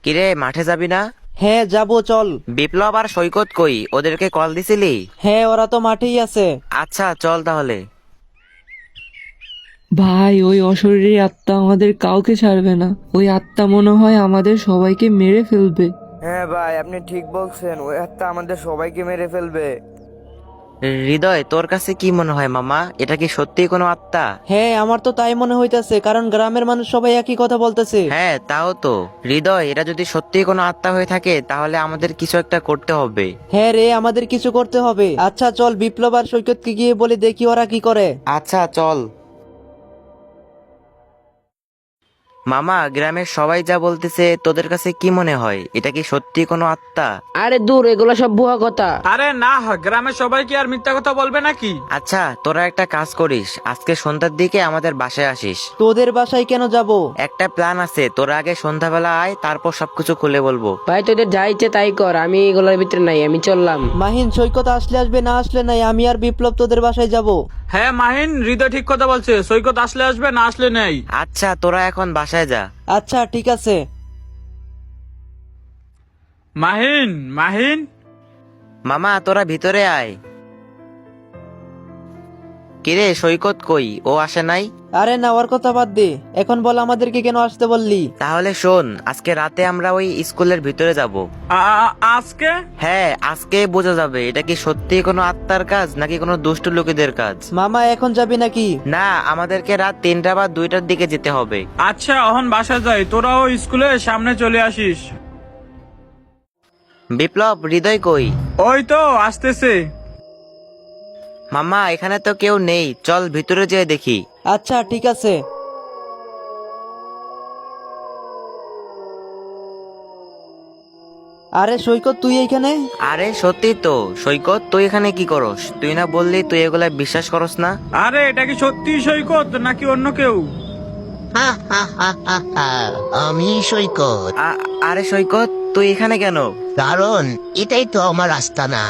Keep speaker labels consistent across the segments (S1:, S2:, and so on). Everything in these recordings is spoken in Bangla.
S1: কিরে, মাঠে যাবি না?
S2: হ্যাঁ যাবো, চল।
S1: বিপ্লব আর সৈকত কই? ওদেরকে কল দিছিলি?
S2: হ্যাঁ, ওরা তো মাঠেই আছে।
S1: আচ্ছা, চল তাহলে।
S3: ভাই, ওই অশরীরী আত্মা আমাদের কাউকে ছাড়বে না। ওই আত্মা মনে হয় আমাদের সবাইকে মেরে ফেলবে।
S4: হ্যাঁ ভাই, আপনি ঠিক বলছেন, ওই আত্মা আমাদের সবাইকে মেরে ফেলবে।
S1: হৃদয়, তোর কাছে কি মনে হয় মামা? এটা কি সত্যিই কোনো আত্মা?
S2: হ্যাঁ, আমার তো তাই মনে হইতাছে, কারণ গ্রামের মানুষ সবাই একই কথা বলতেছে।
S1: হ্যাঁ, তাও তো। হৃদয়, এটা যদি সত্যিই কোনো আত্মা হয়ে থাকে তাহলে আমাদের কিছু একটা করতে হবে।
S2: হ্যাঁ রে, আমাদের কিছু করতে হবে। আচ্ছা চল, বিপ্লব আর সৈকতকে গিয়ে বলে দেখি ওরা কি করে।
S1: আচ্ছা, চল। মামা, গ্রামের সবাই যা বলতেছে, তোদের কাছে কি মনে হয়? এটা কি সত্যি কোনো আত্মা?
S5: আরে দূর, এগুলো সব ভুয়া কথা।
S6: আরে না, গ্রামের সবাই কি আর মিথ্যা কথা বলবে নাকি?
S1: আচ্ছা, তোরা একটা কাজ করিস, আজকে সন্ধ্যার দিকে আমাদের বাসায় আসিস।
S2: তোদের বাসায় কেন যাব?
S1: একটা প্ল্যান আছে, তোরা আগে সন্ধ্যাবেলা আয়, তারপর সবকিছু খুলে বলবো।
S5: ভাই তোদের যা ইচ্ছে তাই কর, আমি এগুলোর ভিতরে নাই, আমি চললাম।
S2: মাহিন, সৈকত আসলে আসবে, না আসলে নাই। আমি আর বিপ্লব তোদের বাসায় যাব।
S6: হ্যাঁ মাহিন, হৃদয় ঠিক কথা বলছে, সৈকত আসলে আসবে, না আসলে নেই।
S1: আচ্ছা, তোরা এখন বাসায় যা।
S2: আচ্ছা ঠিক আছে।
S6: মাহিন, মাহিন।
S1: মামা, তোরা ভিতরে আয়। কিরে, সৈকত কই? ও আসে নাই?
S2: আরে না, ওর কথা বাদ দে। এখন বল, আমাদেরকে কেন আসতে বললি?
S1: তাহলে শোন, আজকে রাতে আমরা ওই স্কুলের ভিতরে যাব।
S6: আজকে?
S1: হ্যাঁ, আজকে বোঝা যাবে এটা কি সত্যি কোনো আত্মার কাজ নাকি কোনো দুষ্ট লোকেদের কাজ।
S2: মামা, এখন যাবি নাকি?
S1: না, আমাদেরকে রাত 3টা বা 2টার দিকে যেতে হবে।
S6: আচ্ছা, এখন বাসা যাই, তোরাও স্কুলের সামনে চলে আসিস।
S1: বিপ্লব, হৃদয় কই?
S6: ওই তো আসতেছে।
S1: মামা, এখানে তো কেউ নেই, চল ভিতরে যেয়ে দেখি।
S2: আচ্ছা ঠিক আছে। আরে সৈকত, তুই এইখানে?
S1: আরে সত্যি তো। সৈকত, তুই এখানে কি করস? তুই না বললি তুই এগুলা বিশ্বাস করস না?
S6: আরে এটা কি সত্যি সৈকত নাকি অন্য কেউ?
S7: আমি সৈকত।
S1: আরে সৈকত, তুই এখানে কেন?
S7: কারণ এটাই তো আমার আস্তানা।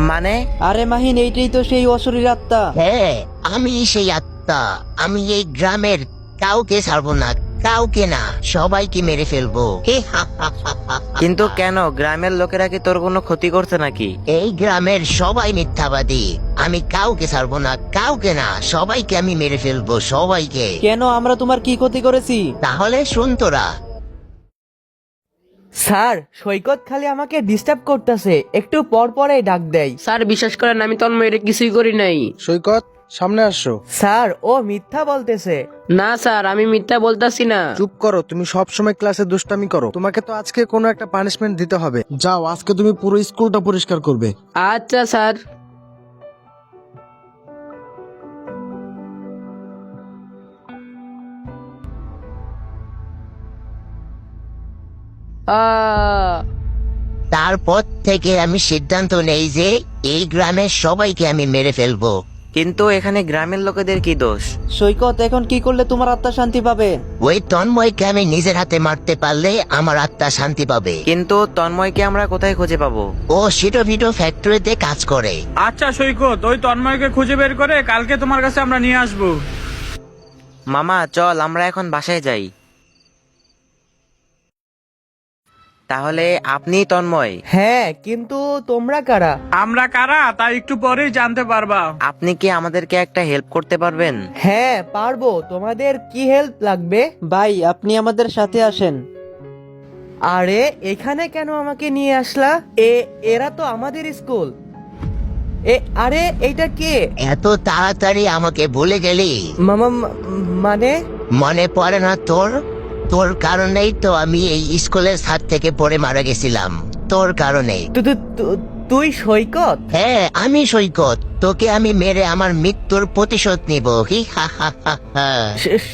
S1: মানে?
S2: আরে মাহিন, এইটাই তো সেই অশরীর আত্মা।
S7: হ্যাঁ, আমি সেই আত্মা। আমি এই গ্রামের কাউকে ছাড়বো না, কাউকে না, সবাইকে মেরে ফেলবো।
S1: কিন্তু কেন? গ্রামের লোকেরা কি তোর কোনো ক্ষতি করছে নাকি?
S7: এই গ্রামের সবাই মিথ্যাবাদী। আমি কাউকে ছাড়বো না, কাউকে না, সবাইকে আমি মেরে ফেলবো, সবাইকে।
S2: কেন? আমরা তোমার কি ক্ষতি করেছি?
S7: তাহলে শুন তোরা।
S8: স্যার, সৈকত খালি আমাকে ডিস্টার্ব করতেছে, একটু পর পরেই ডাক দেয়।
S5: স্যার বিশ্বাস করেন, আমি তন্ময়ের কিছুই করি নাই।
S9: সৈকত, সামনে আসো।
S8: স্যার, ও মিথ্যা বলতেছে।
S5: না স্যার, আমি মিথ্যা বলতাছি না।
S9: চুপ করো, তুমি সব সময় ক্লাসে দুষ্টামি করো। তোমাকে তো আজকে কোনো একটা পানিশমেন্ট দিতে হবে। যাও, আজকে তুমি পুরো স্কুলটা পরিষ্কার করবে।
S5: আচ্ছা স্যার।
S7: তারপর থেকে আমি সিদ্ধান্ত নেই যে এই গ্রামের সবাইকে আমি মেরে ফেলবো।
S1: কিন্তু এখানে গ্রামের লোকেদের কি দোষ?
S2: সৈকত, এখন কি করলে তোমার আত্মা শান্তি পাবে?
S7: ওই তন্ময়কে আমি নিজের হাতে মারতে পারলে আমার আত্মা শান্তি পাবে।
S1: কিন্তু তন্ময়কে আমরা কোথায় খুঁজে পাবো?
S7: ও সিটো ভিটো ফ্যাক্টরিতে কাজ করে।
S6: আচ্ছা সৈকত, ওই তন্ময়কে খুঁজে বের করে কালকে তোমার কাছে আমরা নিয়ে আসবো।
S1: মামা, চল আমরা এখন বাসায় যাই। তাহলে আপনি তন্ময়?
S8: হ্যাঁ, কিন্তু তোমরা কারা?
S6: আমরা কারা তা একটু পরেই জানতে পারবা।
S1: আপনি কি আমাদেরকে একটা হেল্প করতে পারবেন?
S8: হ্যাঁ পারবো। তোমাদের কি হেল্প লাগবে?
S2: ভাই, আপনি আমাদের সাথে আসেন।
S8: আরে এখানে কেন আমাকে নিয়ে আসলা? এরা তো আমাদের স্কুল। আরে এইটা কে?
S7: এত তাড়াতাড়ি আমাকে ভুলে গেলি?
S8: মামা, মানে?
S7: মনে পড়ে না তোর? তোর কারণেই তো আমি এই স্কুলের ছাদ থেকে পড়ে মারা গেছিলাম, তোর কারণে।
S8: তুই সৈকত?
S7: হ্যাঁ, আমি সৈকত। তোকে আমি মেরে আমার মৃত্যুর প্রতিশোধ নিব। হি হা হা হা হা।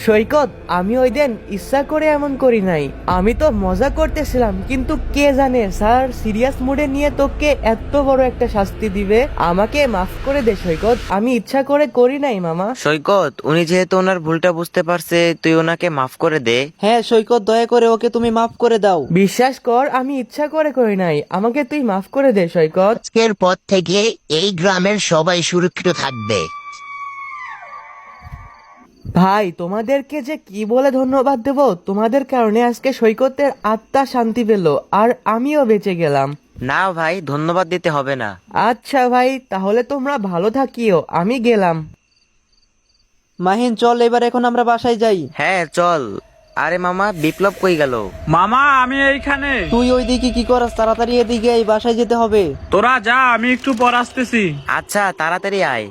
S8: সৈকত, আমি ওই দিন ইচ্ছা করে এমন করি নাই। আমি তো মজা করতেছিলাম, কিন্তু কে জানে স্যার সিরিয়াস মুডে নিয়ে তোকে এত বড় একটা শাস্তি দিবে। আমাকে মাফ করে দে সৈকত, আমি ইচ্ছা করে করি নাই মামা।
S1: সৈকত, উনি যেহেতু ওনার ভুলটা বুঝতে পারছে, তুই ওনাকে মাফ করে দে।
S2: হ্যাঁ সৈকত, দয়া করে ওকে তুমি মাফ করে দাও।
S8: বিশ্বাস কর, আমি ইচ্ছা করে করি নাই, আমাকে তুই মাফ করে দে সৈকত।
S7: আজকের পর থেকে এই গ্রামের সবাই সুরক্ষিত থাকবে।
S8: ভাই তোমাদেরকে যে কি বলে ধন্যবাদ দেব, তোমাদের কারণে আজকে সৈকতের আত্মা শান্তি পেল আর আমিও বেঁচে গেলাম।
S1: না ভাই, ধন্যবাদ দিতে হবে না।
S8: আচ্ছা ভাই, তাহলে তোমরা ভালো থাকিও, আমি গেলাম।
S2: মাহিন চল এবার এখন আমরা বাসায় যাই।
S1: হ্যাঁ চল। আরে মামা, বিপ্লব কই গেল?
S6: মামা আমি এইখানে।
S2: তুই ওইদিকে কি করাস? তাড়াতাড়ি এদিকে এই বাসায় যেতে হবে।
S6: তোরা যা, আমি একটু পর আসতেছি।
S1: আচ্ছা তাড়াতাড়ি আয়।